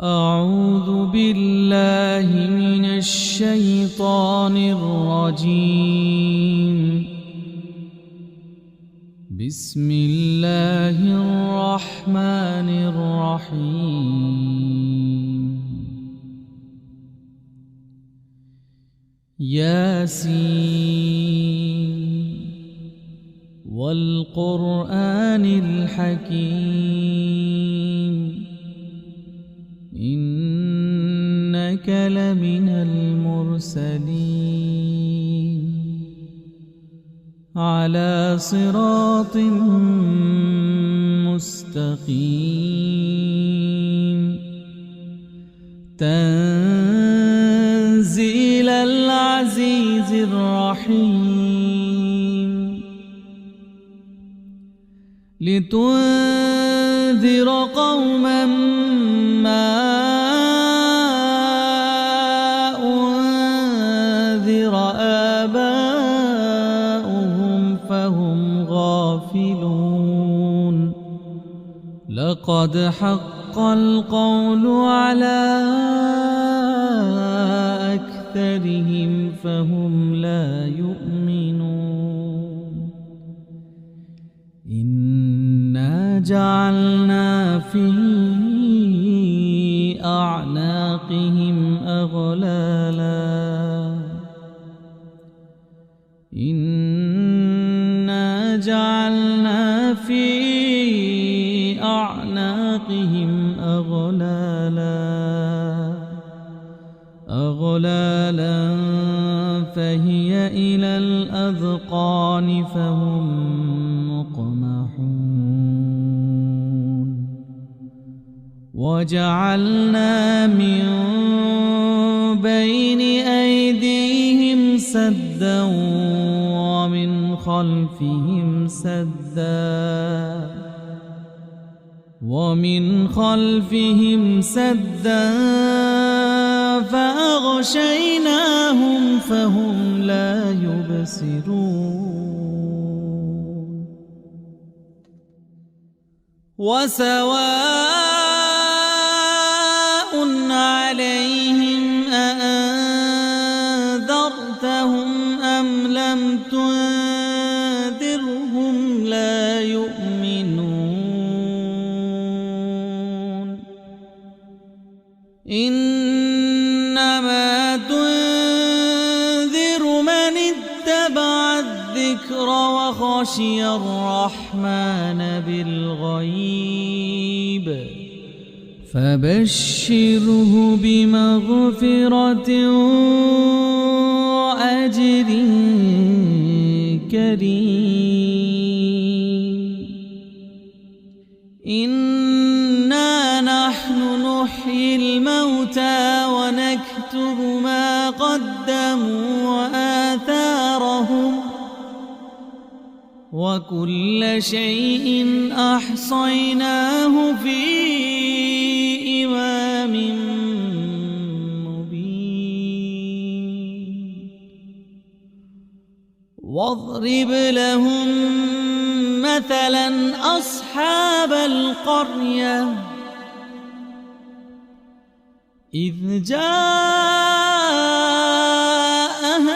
أعوذ بالله من الشيطان الرجيم. بسم الله الرحمن الرحيم. ياسين والقرآن الحكيم إنك لمن المرسلين على صراط مستقيم تنزيل العزيز الرحيم لتنذر قوما ما أنذر آباؤهم فهم غافلون لقد حق القول على أكثرهم فهم لا يؤمنون إنا جعلنا في أعناقهم أغلالا إنا جعلنا في أعناقهم أغلالا فهي إلى الأذقان فهم مقمحون وجعلنا من بين أيديهم سدا ومن خلفهم سدا فأغشيناهم فهم لا يبصرون وسواء عليهم أأنذرتهم أم لم تنذرهم لا يؤمنون إنما تنذر من اتبع الذكر وخشي الرحمن بالغيب فبشره بمغفرة وأجر كريم إنا نحن نحيي الموتى ونكتب ما قدموا وآثارهم وكل شيء أحصيناه في إمام مبين واضرب لهم مثلا أصحاب القرية إذ جاءها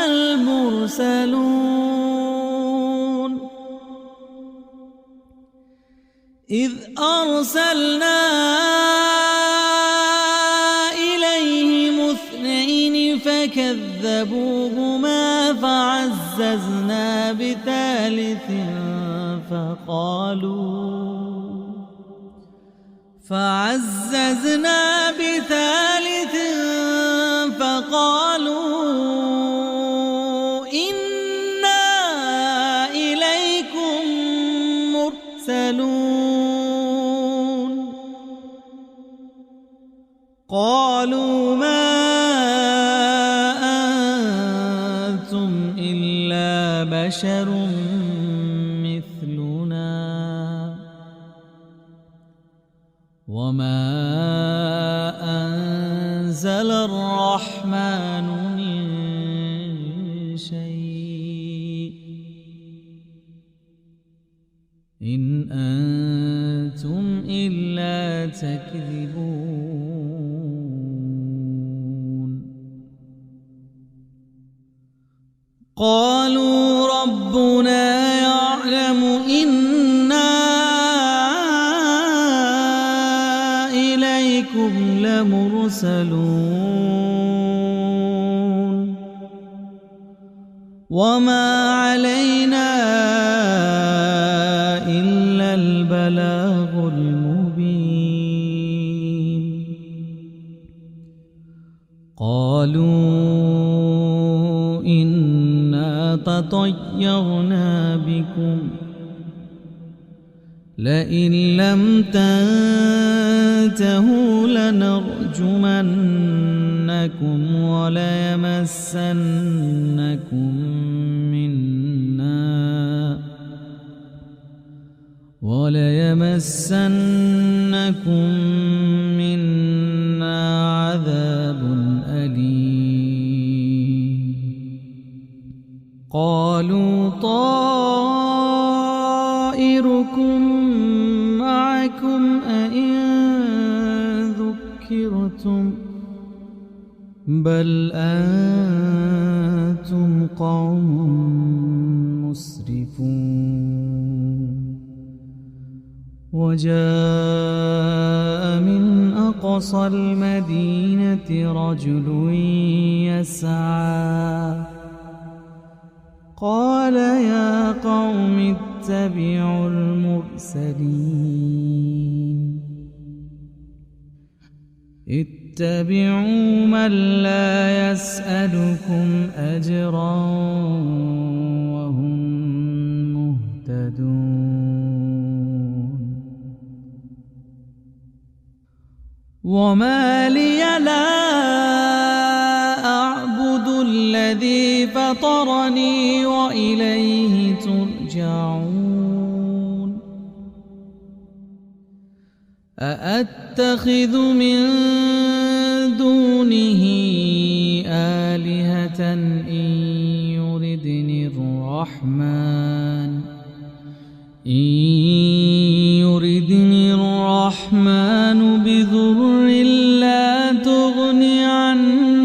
المرسلون إذ أرسلنا إليهم اثنين فكذبوهما فعززنا بثالث فقالوا إنا إليكم مرسلون قالوا ما أنتم إلا بشر مثلنا وما أنزل الرحمن من شيء إن أنتم إلا تكذبون قالوا ربنا يعلم إنا إليكم لمرسلون وما علينا إلا البلاغ المبين قالوا إنا تطيرنا بكم لئن لم تنتهوا لنرجمنكم وليمسنكم منا عذاب أليم قالوا طائركم معكم أئن ذكرتم بل أنتم قوم مسرفون وجاء من أقصى المدينة رجل يسعى قال يا قوم اتبعوا المرسلين اتبعوا من لا يسألكم أجرا وهم مهتدون وما لي لا أعبد الذي فطرني وإليه ترجعون أأتخذ من دونه آلهة إن يردني الرحمن بضر لا تغن عني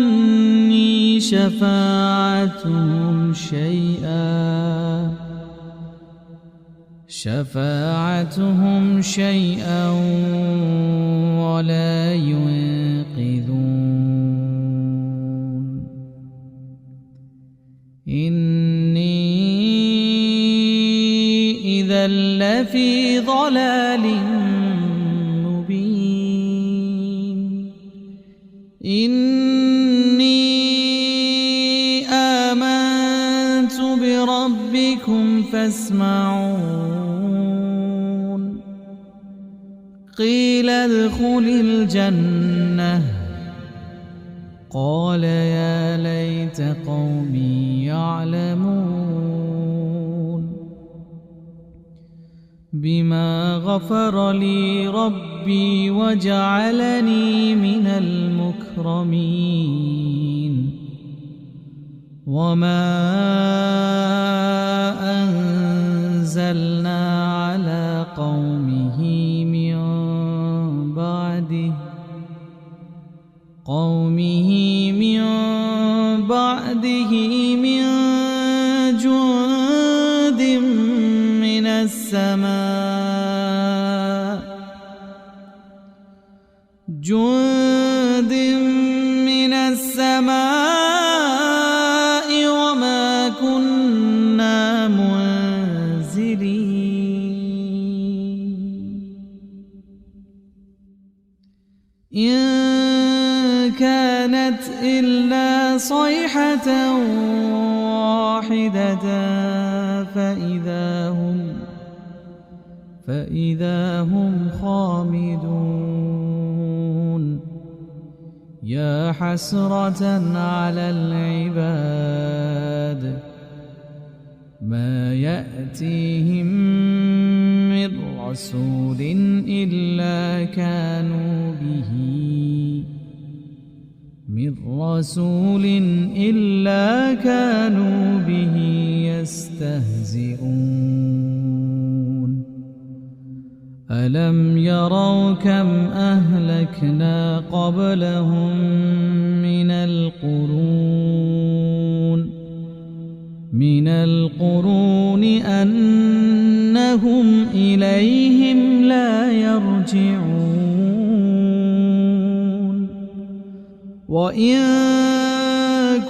شفاعتهم شيئا ولا ينقذون إني إذا لفي ضلال مبين إني آمنت بربكم فاسمعون قيل ادخل الجنة قال يا ليت قومي يعلمون بما غفر لي ربي وجعلني من المكرمين وما أنزلنا على قومه من بعده من جند من السماء وما كنا منزلين إن كانت إلا صيحة واحدة فإذا هم خامدون يا حسرة على العباد ما يأتيهم من رسول إلا كانوا به يستهزئون ألم يروا كم أهلكنا قبلهم من من القرون أنهم إليهم لا يرجعون وإن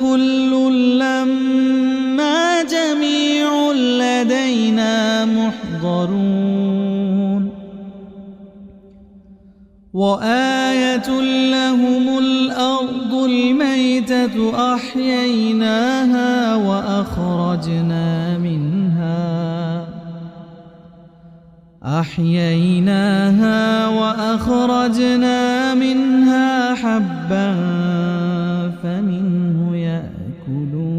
كل لما جميع لدينا محضرون وآية لهم الأرض الميتة أحييناها وأخرجنا منها حبا فمنه يأكلون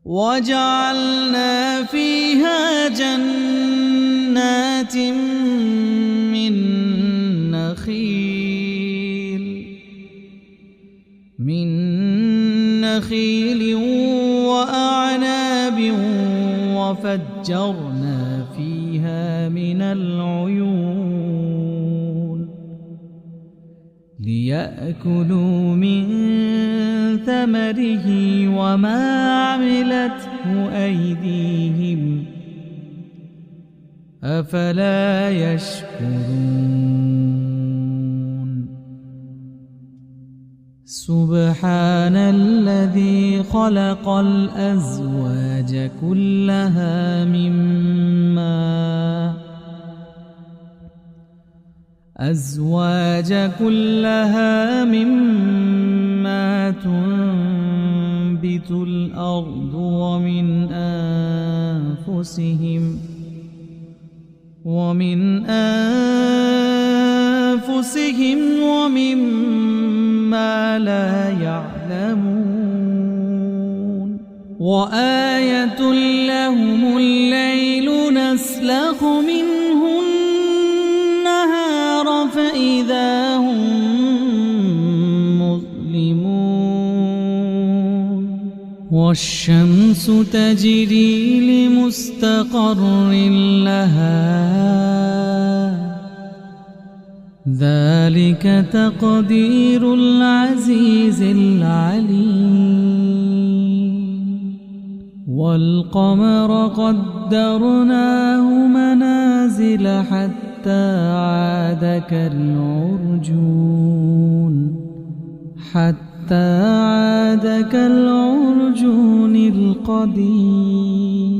وجعلنا فيها جنات من نخيل وأعناب وفجرنا فيها من العيون ليأكلوا من ثمره وما عملته أيديهم أفلا يشكرون سبحان الذي خلق الأزواج كلها مما تنبت الأرض ومن أنفسهم ومما لا يعلمون وآية لهم الليل نسلخ منه النهار فإذا هم مظلمون والشمس تجري لمستقر لها ذلك تقدير العزيز العليم والقمر قدرناه منازل حتى عاد كالعرجون القديم